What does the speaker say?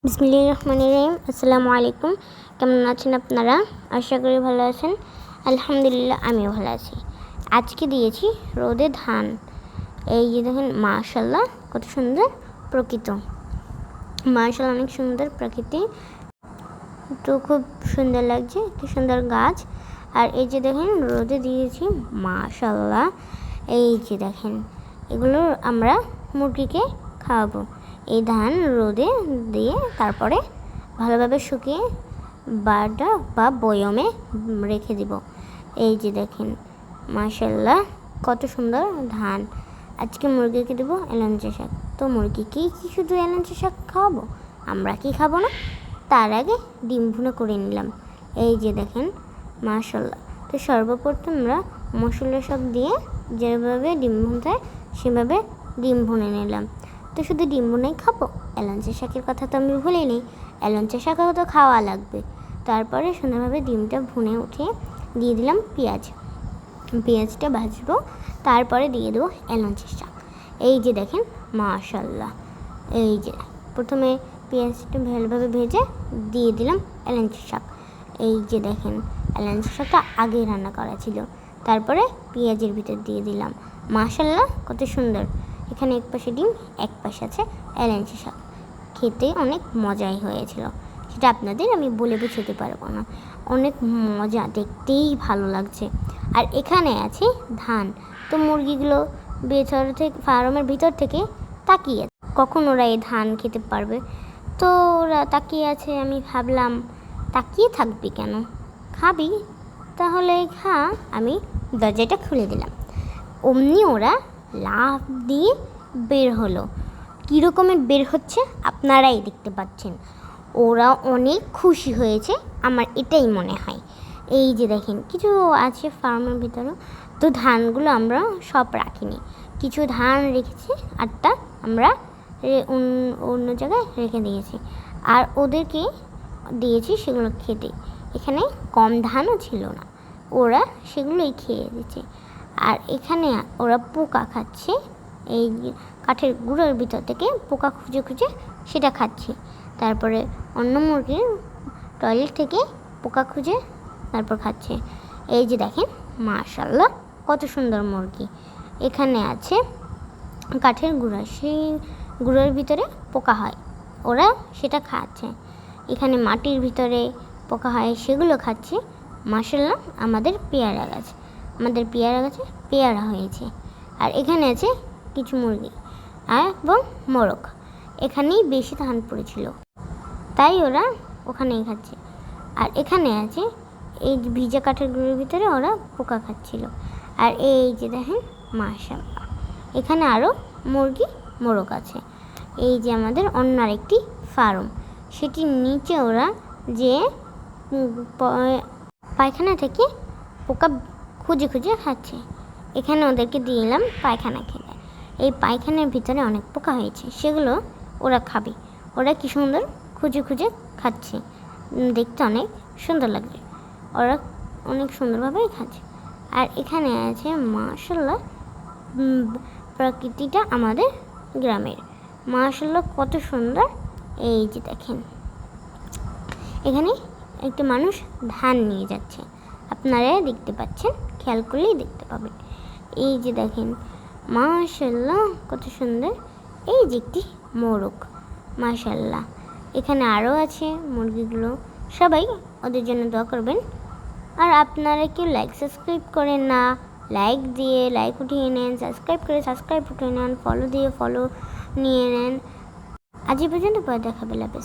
বিসমিল্লাহির রহমানির রহিম। আসসালামু আলাইকুম। কেমন আছেন আপনারা? আশা করি ভালো আছেন। আলহামদুলিল্লাহ আমিও ভালো আছি। আজকে দিয়েছি রোদে ধান। এই যে দেখেন, মাশাআল্লাহ কত সুন্দর প্রকৃতি। মাশাআল্লাহ অনেক সুন্দর প্রকৃতি, তো খুব সুন্দর লাগছে, কি সুন্দর গাছ। আর এই যে দেখেন রোদে দিয়েছি, মাশাআল্লাহ। এই যে দেখেন, এগুলো আমরা মুরগিকে খাওয়াবো। এই ধান রোদে দিয়ে তারপরে ভালোভাবে শুকিয়ে বাটা বা বয়মে রেখে দিব। এই যে দেখেন, মাশাআল্লাহ কত সুন্দর ধান। আজকে মুরগিকে দেবো এলাঞ্চা শাক। তো মুরগিকেই কি শুধু এলাঞ্চা শাক খাওয়াবো? আমরা কি খাবো না? তার আগে ডিম ভুনা করে নিলাম। এই যে দেখেন, মাশাআল্লাহ। তো সর্বপ্রথম আমরা মশলা সব দিয়ে যেভাবে ডিম ভুনতে হয় সেভাবে ডিম ভুনে নিলাম। তো শুধু ডিম ভুনেই খাবো? এলাঞ্চা শাকের কথা তো আমি ভুলিনি, এলাঞ্চা শাকও তো খাওয়া লাগবে। তারপরে সুন্দরভাবে ডিমটা ভুনে উঠে দিয়ে দিলাম পেঁয়াজটা ভাজবো, তারপরে দিয়ে দেবো এলাঞ্চা শাক। এই যে দেখেন, মাশাআল্লাহ। এই যে প্রথমে পেঁয়াজটা ভালোভাবে ভেজে দিয়ে দিলাম এলাঞ্চা শাক। এই যে দেখেন, এলাঞ্চা শাকটা আগে রান্না করা ছিল, তারপরে পেঁয়াজের ভিতর দিয়ে দিলাম। মাশাআল্লাহ কত সুন্দর। এখানে এক পাশে ডিম, এক পাশে আছে এলাঞ্চা শাক। খেতে অনেক মজাই হয়েছিল, সেটা আপনাদের আমি বলে বোঝাতে পারবো না। অনেক মজা, দেখতেই ভালো লাগছে। আর এখানে আছে ধান। তো মুরগিগুলো ফার্মের ভিতর থেকে তাকিয়ে কখন ওরা এই ধান খেতে পারবে। তো ওরা তাকিয়ে আছে। আমি ভাবলাম, তাকিয়ে থাকবি কেন, খাবি তাহলে খা। আমি দরজাটা খুলে দিলাম, অমনি ওরা লাফ দিয়ে বের হলো। কীরকমের বের হচ্ছে আপনারাই দেখতে পাচ্ছেন। ওরা অনেক খুশি হয়েছে, আমার এটাই মনে হয়। এই যে দেখেন, কিছু আছে ফার্মের ভিতরে। তো ধানগুলো আমরা সব রাখিনি, কিছু ধান রেখেছি, আরটা আমরা অন্য জায়গায় রেখে দিয়েছি। আর ওদেরকে দিয়েছি সেগুলো খেতে। এখানে কম ধানও ছিল না, ওরা সেগুলোই খেয়ে দিচ্ছে। আর এখানে ওরা পোকা খাচ্ছে, এই কাঠের গুঁড়োর ভিতর থেকে পোকা খুঁজে খুঁজে সেটা খাচ্ছে। তারপরে অন্য মুরগির টয়লেট থেকে পোকা খুঁজে তারপর খাচ্ছে। এই যে দেখেন, মাশাআল্লাহ কত সুন্দর মুরগি। এখানে আছে কাঠের গুঁড়া, সেই গুঁড়োর ভিতরে পোকা হয়, ওরা সেটা খাচ্ছে। এখানে মাটির ভিতরে পোকা হয়, সেগুলো খাচ্ছে। মাশাআল্লাহ আমাদের পেয়ারা গাছে পেয়ারা হয়েছে। আর এখানে আছে কিছু মুরগি এবং মোরগ। এখানেই বেশি ধান পড়েছিল, তাই ওরা ওখানেই খাচ্ছে। আর এখানে আছে এই ভিজা কাঠের গুঁড়োর ভিতরে ওরা পোকা খাচ্ছিল। আর এই যে দেখেন, মাশাআল্লাহ এখানে আরও মোরগ আছে। এই যে আমাদের অন্য আরেকটি ফার্ম, সেটির নিচে ওরা যে পায়খানা থেকে পোকা খুঁজে খুঁজে খাচ্ছে। এখানে ওদেরকে দিলাম পায়খানা খেতে। এই পায়খানার ভিতরে অনেক পোকা হয়েছে, সেগুলো ওরা খাবে। ওরা কি সুন্দর খুঁজে খুঁজে খাচ্ছে, দেখতে অনেক সুন্দর লাগছে। ওরা অনেক সুন্দরভাবেই খাচ্ছে। আর এখানে আছে মাশাআল্লাহ প্রকৃতিটা আমাদের গ্রামের। মাশাআল্লাহ কত সুন্দর। এই যে দেখেন, এখানে একটি মানুষ ধান নিয়ে যাচ্ছে, আপনারা দেখতে পাচ্ছেন, খেয়াল করলেই দেখতে পাবেন। এই যে দেখেন, মাশাআল্লাহ কত সুন্দর। এই যে একটি মোরগ, মাশাআল্লাহ। এখানে আরও আছে মুরগিগুলো। সবাই ওদের জন্য দোয়া করবেন। আর আপনারা কেউ সাবস্ক্রাইব করেন না, লাইক উঠিয়ে নেন, সাবস্ক্রাইব উঠিয়ে নেন, ফলো দিয়ে ফলো নিয়ে নেন। আজ এই পর্যন্ত, পরে দেখা হবে।